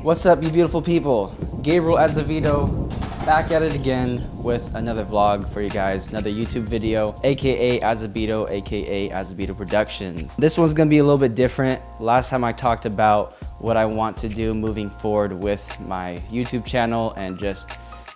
What's up, you beautiful people? Gabriel Azevedo back at it again with another vlog for you guys, another YouTube video, aka Azevedo, aka Azevedo Productions. This one's gonna be a little bit different. Last time I talked about what I want to do moving forward with my YouTube channel and just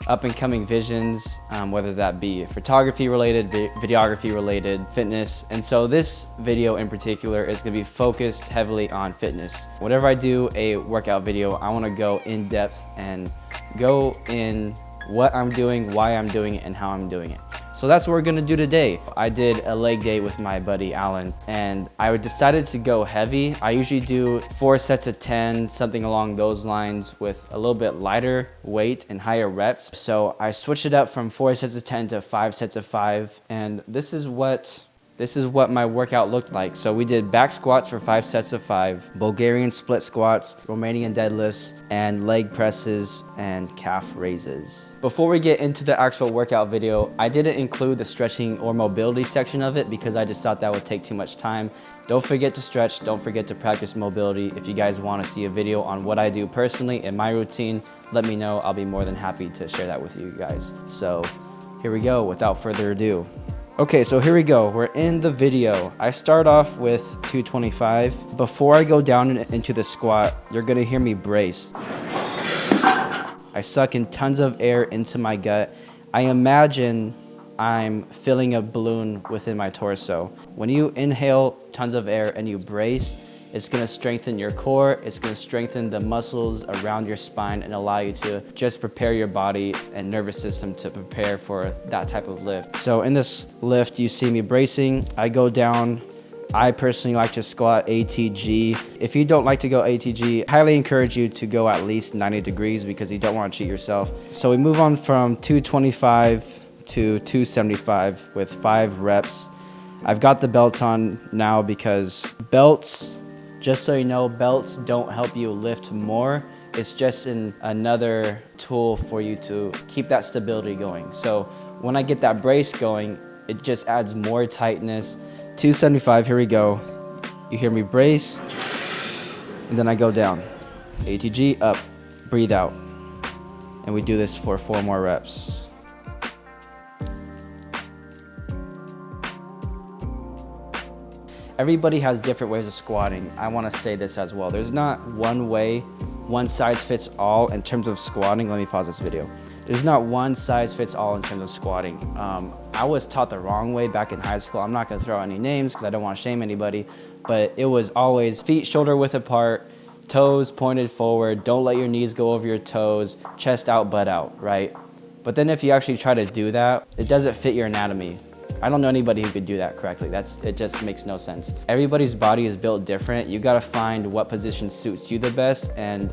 up and coming visions, whether that be photography related, videography related, fitness. And so this video in particular is gonna be focused heavily on fitness. Whenever I do a workout video, I wanna go in depth and go in what I'm doing, why I'm doing it, and how I'm doing it. So that's what we're gonna do today. I did a leg day with my buddy Alan, and I decided to go heavy. I usually do 4 sets of 10, something along those lines, with a little bit lighter weight and higher reps. So I switched it up from 4 sets of 10 to 5 sets of 5, and this is what my workout looked like. So we did back squats for 5 sets of 5, Bulgarian split squats, Romanian deadlifts, and leg presses and calf raises. Before we get into the actual workout video, I didn't include the stretching or mobility section of it because I just thought that would take too much time. Don't forget to stretch, don't forget to practice mobility. If you guys want to see a video on what I do personally in my routine, let me know. I'll be more than happy to share that with you guys. So here we go, without further ado. Okay, so here we go. We're in the video. I start off with 225. Before I go down into the squat, you're gonna hear me brace. I suck in tons of air into my gut. I imagine I'm filling a balloon within my torso. When you inhale tons of air and you brace, it's gonna strengthen your core, it's gonna strengthen the muscles around your spine and allow you to just prepare your body and nervous system to prepare for that type of lift. So in this lift, you see me bracing. I go down. I personally like to squat ATG. If you don't like to go ATG, I highly encourage you to go at least 90 degrees because you don't want to cheat yourself. So we move on from 225 to 275 with 5 reps. I've got the belt on now because belts, just so you know, belts don't help you lift more. It's just another tool for you to keep that stability going. So when I get that brace going, it just adds more tightness. 275, here we go. You hear me brace, and then I go down. ATG, up, breathe out. And we do this for 4 more reps. Everybody has different ways of squatting. I want to say this as well. There's not one way, one size fits all in terms of squatting. Let me pause this video. There's not one size fits all in terms of squatting. I was taught the wrong way back in high school. I'm not gonna throw any names because I don't want to shame anybody, but it was always feet shoulder width apart, toes pointed forward, don't let your knees go over your toes, chest out, butt out, right? But then if you actually try to do that, it doesn't fit your anatomy. I don't know anybody who could do that correctly. It just makes no sense. Everybody's body is built different. You gotta find what position suits you the best and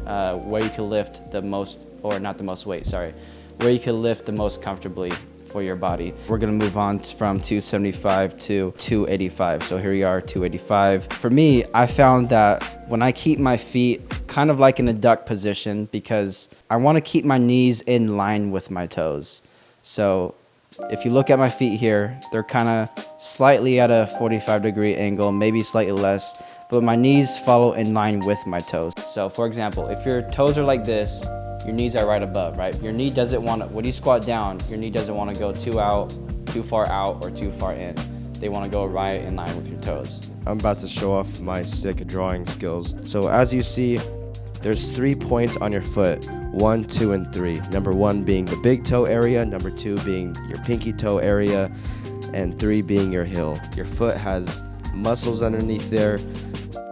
where you can lift the most, or not the most weight, sorry, where you can lift the most comfortably for your body. We're gonna move on from 275 to 285. So here we are, 285. For me, I found that when I keep my feet kind of like in a duck position, because I wanna keep my knees in line with my toes. So if you look at my feet here, they're kind of slightly at a 45-degree angle, maybe slightly less, but my knees follow in line with my toes. So for example, if your toes are like this, your knees are right above, right? Your knee doesn't want to, when you squat down, your knee doesn't want to go too far out or too far in. They want to go right in line with your toes. I'm about to show off my sick drawing skills. So as you see, there's 3 points on your foot, 1, 2, and 3. Number 1 being the big toe area, number 2 being your pinky toe area, and 3 being your heel. Your foot has muscles underneath there,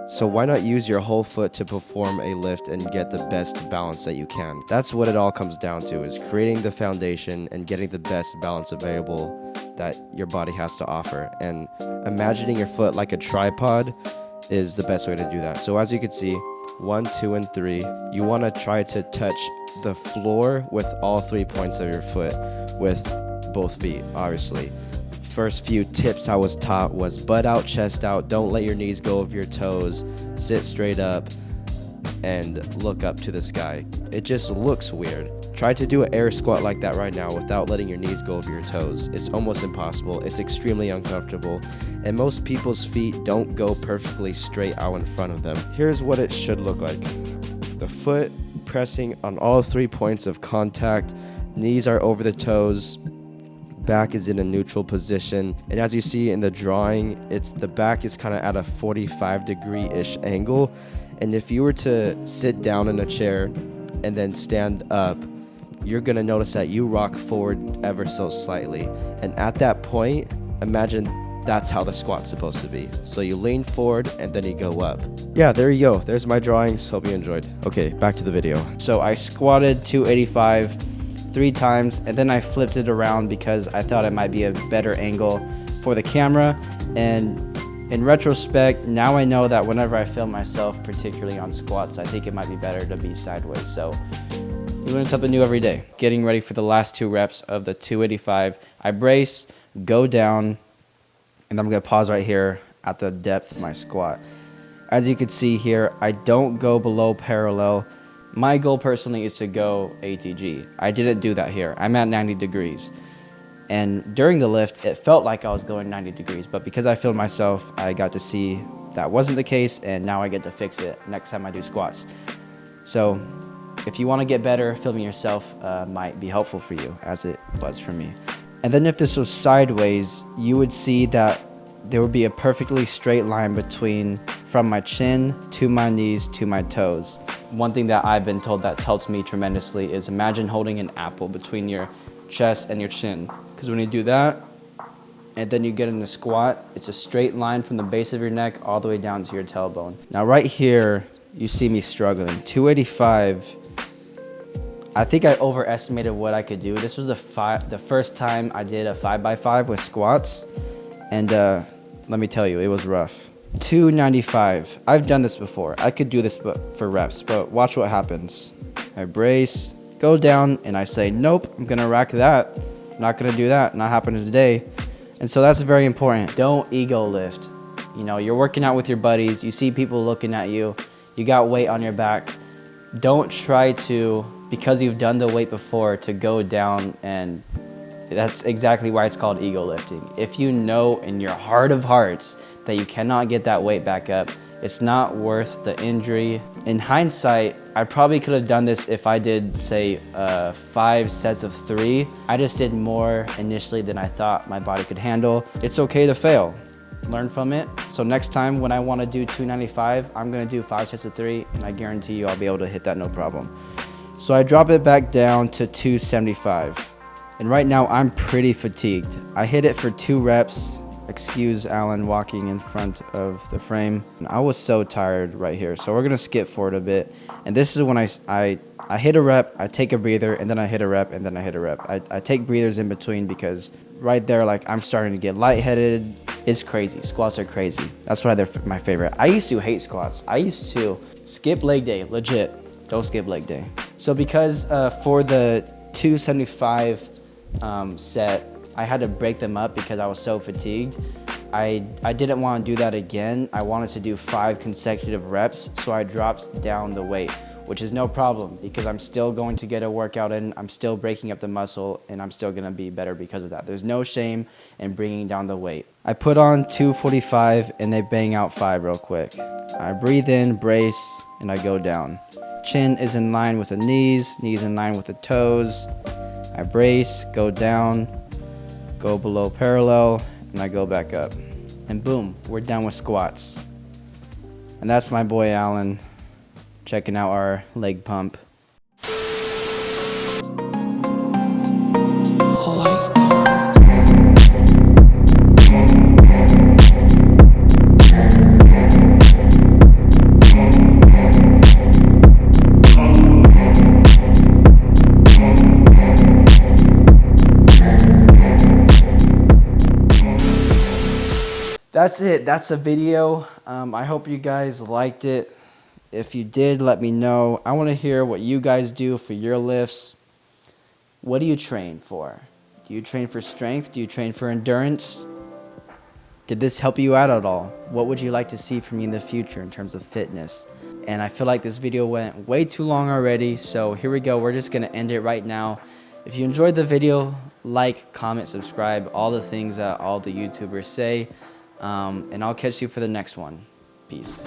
so why not use your whole foot to perform a lift and get the best balance that you can? That's what it all comes down to, is creating the foundation and getting the best balance available that your body has to offer. And imagining your foot like a tripod is the best way to do that. So as you can see, 1, 2, and 3, you want to try to touch the floor with all 3 points of your foot with both feet, obviously. First few tips I was taught was butt out, chest out, don't let your knees go over your toes, sit straight up, and look up to the sky. It just looks weird. Try to do an air squat like that right now without letting your knees go over your toes. It's almost impossible. It's extremely uncomfortable. And most people's feet don't go perfectly straight out in front of them. Here's what it should look like. The foot pressing on all 3 points of contact. Knees are over the toes. Back is in a neutral position. And as you see in the drawing, the back is kind of at a 45-degree-ish angle. And if you were to sit down in a chair and then stand up, you're going to notice that you rock forward ever so slightly. And at that point, imagine that's how the squat's supposed to be. So you lean forward and then you go up. Yeah, there you go. There's my drawings. Hope you enjoyed. Okay, back to the video. So I squatted 285 3 times, and then I flipped it around because I thought it might be a better angle for the camera. And in retrospect, now I know that whenever I film myself, particularly on squats, I think it might be better to be sideways. So you learn something new every day. Getting ready for the last 2 reps of the 285. I brace, go down, and I'm going to pause right here at the depth of my squat. As you can see here, I don't go below parallel. My goal personally is to go ATG. I didn't do that here. I'm at 90 degrees. And during the lift, it felt like I was going 90 degrees. But because I filmed myself, I got to see that wasn't the case. And now I get to fix it next time I do squats. So if you want to get better, filming yourself might be helpful for you, as it was for me. And then if this was sideways, you would see that there would be a perfectly straight line from my chin to my knees to my toes. One thing that I've been told that's helped me tremendously is imagine holding an apple between your chest and your chin. Because when you do that, and then you get in a squat, it's a straight line from the base of your neck all the way down to your tailbone. Now right here, you see me struggling. 285, I think I overestimated what I could do. This was the first time I did a 5x5 with squats. And let me tell you, it was rough. 295. I've done this before. I could do this for reps, but watch what happens. I brace, go down, and I say, nope, I'm gonna rack that. I'm not gonna do that. Not happening today. And so that's very important. Don't ego lift. You know, you're working out with your buddies. You see people looking at you. You got weight on your back. Don't try to, because you've done the weight before, to go down, and that's exactly why it's called ego lifting. If you know in your heart of hearts that you cannot get that weight back up, it's not worth the injury. In hindsight, I probably could have done this if I did, say, 5 sets of 3. I just did more initially than I thought my body could handle. It's okay to fail. Learn from it. So next time when I want to do 295, I'm going to do 5 sets of 3, and I guarantee you I'll be able to hit that no problem. So I drop it back down to 275. And right now I'm pretty fatigued. I hit it for 2 reps. Excuse Alan walking in front of the frame. And I was so tired right here. So we're gonna skip forward a bit. And this is when I hit a rep, I take a breather, and then I hit a rep, and then I hit a rep. I take breathers in between because right there, like, I'm starting to get lightheaded. It's crazy. Squats are crazy. That's why they're my favorite. I used to hate squats. I used to skip leg day, legit. Don't skip leg day. So because for the 275 set, I had to break them up because I was so fatigued. I didn't want to do that again. I wanted to do 5 consecutive reps, so I dropped down the weight, which is no problem because I'm still going to get a workout in. I'm still breaking up the muscle, and I'm still going to be better because of that. There's no shame in bringing down the weight. I put on 245 and they bang out 5 real quick. I breathe in, brace, and I go down. Chin is in line with the knees in line with the toes. I brace, go down, go below parallel, and I go back up. And boom, we're done with squats. And that's my boy Alan checking out our leg pump. That's it. That's the video. I hope you guys liked it. If you did, let me know. I want to hear what you guys do for your lifts. What do you train for? Do you train for strength? Do you train for endurance? Did this help you out at all? What would you like to see from me in the future in terms of fitness? And I feel like this video went way too long already, so here we go. We're just going to end it right now. If you enjoyed the video, like, comment, subscribe, all the things that all the YouTubers say. And I'll catch you for the next one. Peace.